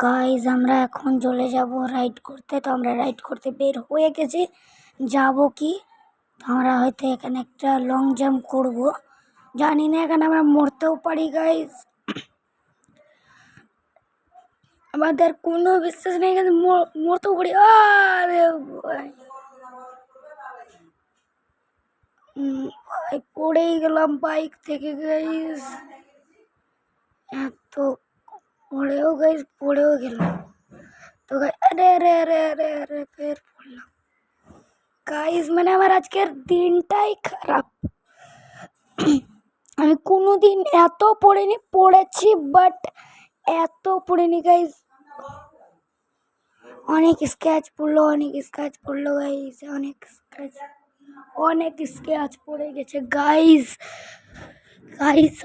Guys আমরা এখন চলে যাব রাইড করতে। তো আমরা রাইড করতে বের হয়ে গেছি। যাব কি, আমরা হয়তো এখানে একটা লং জাম্প করব। জানি না এখানে আমরা মরতেও পারি গাইজ। আমাদের কোনো বিশ্বাস নেই, এখানে মরতেও পারি। আরে ভাই, পড়েই গেলাম বাইক থেকে গাইজ। এত পড়েও গেলাম। তো আরে আরে আরে আরে আরে ফের পড়লাম গাইজ। মানে আমার আজকের দিনটাই খারাপ। আমি কোনোদিন এত পড়িনি, পড়েছি বাট এত পড়িনি গাইজ। অনেক স্ক্র্যাচ পড়লো গাইজ, অনেক স্ক্র্যাচ পড়ে গেছে গাইজ।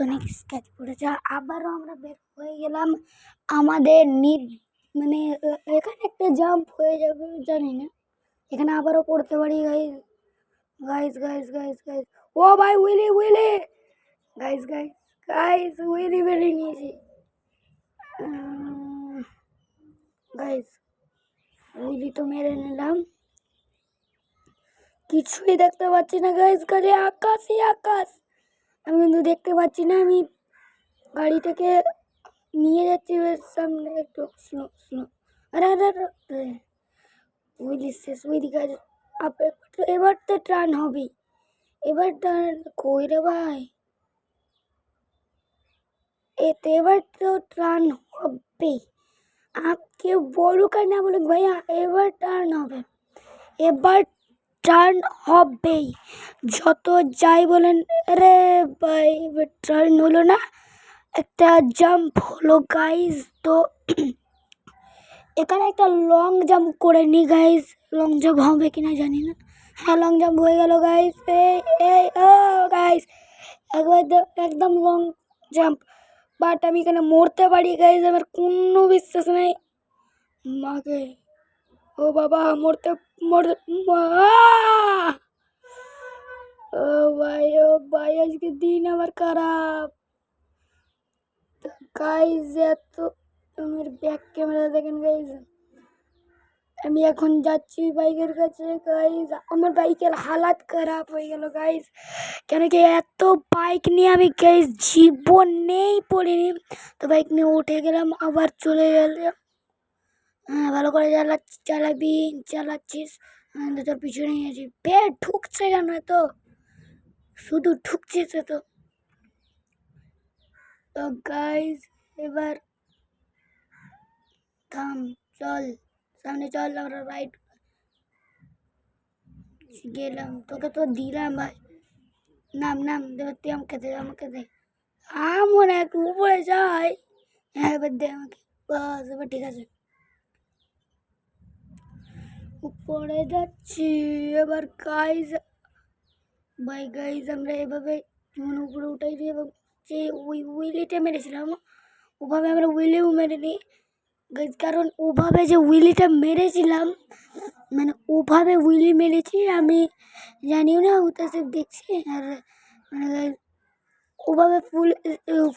অনেক স্ক্র্যাচ পড়েছে। আবারও আমরা বের হয়ে গেলাম। আমাদের মানে এখানে একটা জাম্প হয়ে যাবে, জানি না এখানে আবারও পড়তে পারি গাইজ। গাইজ ও ভাই, উইলি গাইজ উইলি বেলি নিয়েছি গাইজ। উইলি তো মেরে নিলাম, কিছুই দেখতে পাচ্ছি না গাইজ, খালি আকাশই আকাশ। আমি কিন্তু দেখতে পাচ্ছি না। আমি গাড়ি থেকে নিয়ে যাচ্ছি সামনে, একটু স্লো। আরে আরে আরে, উইলি শেষ। উইলি গাইজ এবার তো টার্ন হবে। এবার টার্ন কই রে ভাই, এবার তো টার্ন হবে। আপকে বলুক আর না বলুক ভাইয়া, এবার টার্ন হবে। যত যাই বলেন। আরে ভাই, এবার টার্ন হলো না, একটা জাম্প হলো গাইজ। তো এখানে একটা লং জাম্প করে নি গাইজ। লং জাম্প হবে কিনা জানি না। হ্যাঁ, লং জাম্প হয়ে গেল গাইজ। এই ও গাইজ, একদম লং জাম্প। বাট আমি এখানে মরতে পারি গাইজ, আমার কোনো বিশ্বাস নেই। মাকে, ও বাবা, মরতে ও ভাই আজকে দিন আমার খারাপ গাইজ। এত আমার ব্যাক ক্যামেরা দেখেন গাইজ। আমি এখন যাচ্ছি বাইকের কাছে গাইজ। আমার বাইকের হালাত খারাপ হয়ে গেল গাইজ, কেন কি এত বাইক নিয়ে আমি গাইজ জীবনেই পড়িনি। তো বাইক নিয়ে উঠে গেলাম, আবার চলে গেলাম। হ্যাঁ, ভালো করে চালাচ্ছিস। তোর পিছনে আছি। পেট ঠুকছে কেন, তো শুধু ঠুকছিস তো। তো গাইজ এবার থাম, চল সামনে চল, আমরা রাইড গেলাম। তোকে তো দিলাম ভাই, নাম তুই আমাকে দে। মনে একটু উপরে যাই। হ্যাঁ, এবার দে আমাকে, বাস এবার ঠিক আছে। উপরে যাচ্ছি এবার গাইজ। আমরা এভাবে যেমন উপরে উঠাই দিয়ে যে উইলিটা মেরেছিলাম, ওভাবে আমরা উইলিও মেরে নিই গাইজ। কারণ ওভাবে যে উইলিটা মেরেছিলাম, মানে ওভাবে উইলি মেরেছি আমি, জানিও না, ওটা সব দেখছি। আর মানে গাইজ ওভাবে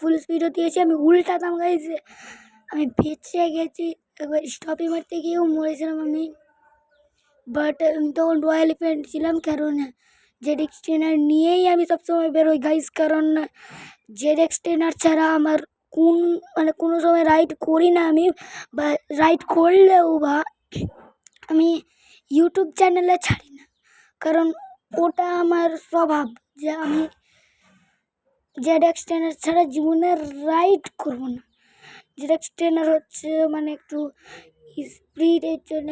ফুল স্পিডও দিয়েছি। আমি উল্টাতাম গাইজ, আমি বেঁচে গেছি। একবার স্টপে মারতে গিয়েও মরেছিলাম আমি। বাট তখন রয়্যাল এনফিল্ড ছিলাম, কারণ ZX-10 নিয়েই আমি সবসময় বেরোই গাইজ। কারণ ZX-10 ছাড়া আমার কোনো সময় রাইড করি না আমি, বা রাইড করলেও বা আমি ইউটিউব চ্যানেলে ছাড়ি না। কারণ ওটা আমার স্বভাব যে আমি ZX-10 ছাড়া জীবনে রাইড করবো না। ZX-10 হচ্ছে মানে একটু স্পিডের জন্য,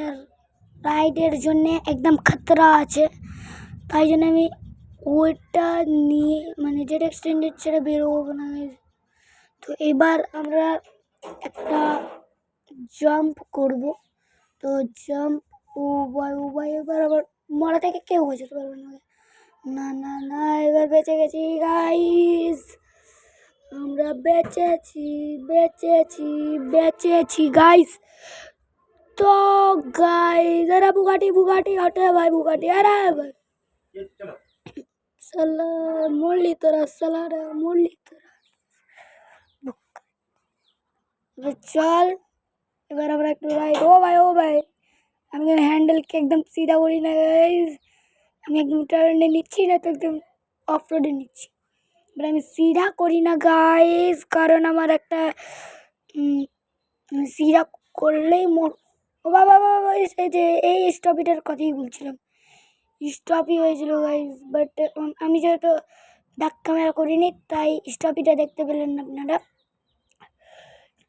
রাইডের জন্যে একদম খতরা আছে। তাই জন্য আমি ওইটা নিয়ে মানে ZX-10 ছেড়ে বেরোবো না। তো এবার আমরা একটা জাম্প করব। তো জাম্প, ও ভাই এবার আবার মরা থেকে কেউ বোঝাতে পারবে না। না, এবার বেঁচে গেছি গাইস। আমরা বেঁচেছি গাইস। তো গাইস, আরে বুগাটি হটে ভাই, বুগাটি। আরে ভাই সালা, মরলি তোরা, চল এবার আমরা একটু রাইট। ও ভাই আমি হ্যান্ডেলকে একদম সিধা করি না গাইজ, আমি একদম টার্নে নিচ্ছি না তো একদম অফ রোডে নিচ্ছি। এবার আমি সিধা করি না গাইজ, কারণ আমার একটা সিধা করলেই ও বাবা বাবা এই যে এই স্টপিটার কথাই বলছিলাম, স্টপই হয়েছিল গাইজ। বাট আমি যেহেতু ব্যাক ক্যামেরা করিনি তাই স্টপিটা দেখতে পেলেন না আপনারা।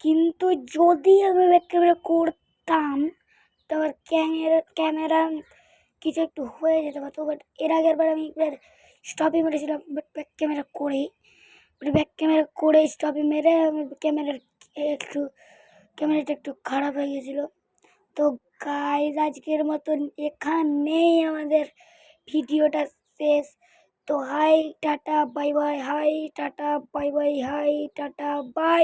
কিন্তু যদি আমি ব্যাক ক্যামেরা করতাম তো আমার ক্যামেরা কিছু একটু হয়ে যেতে পারতো। বাট এর আগের বার আমি একবার স্টপই মেরেছিলাম, বাট ব্যাক ক্যামেরা করে স্টপই মেরে আমার ক্যামেরাটা একটু খারাপ হয়ে গেছিলো। তো গাইজ আজকের মতন এখানেই আমাদের ভিডিওটা শেষ। তো hi tata bye bye, hi tata bye bye, hi tata by.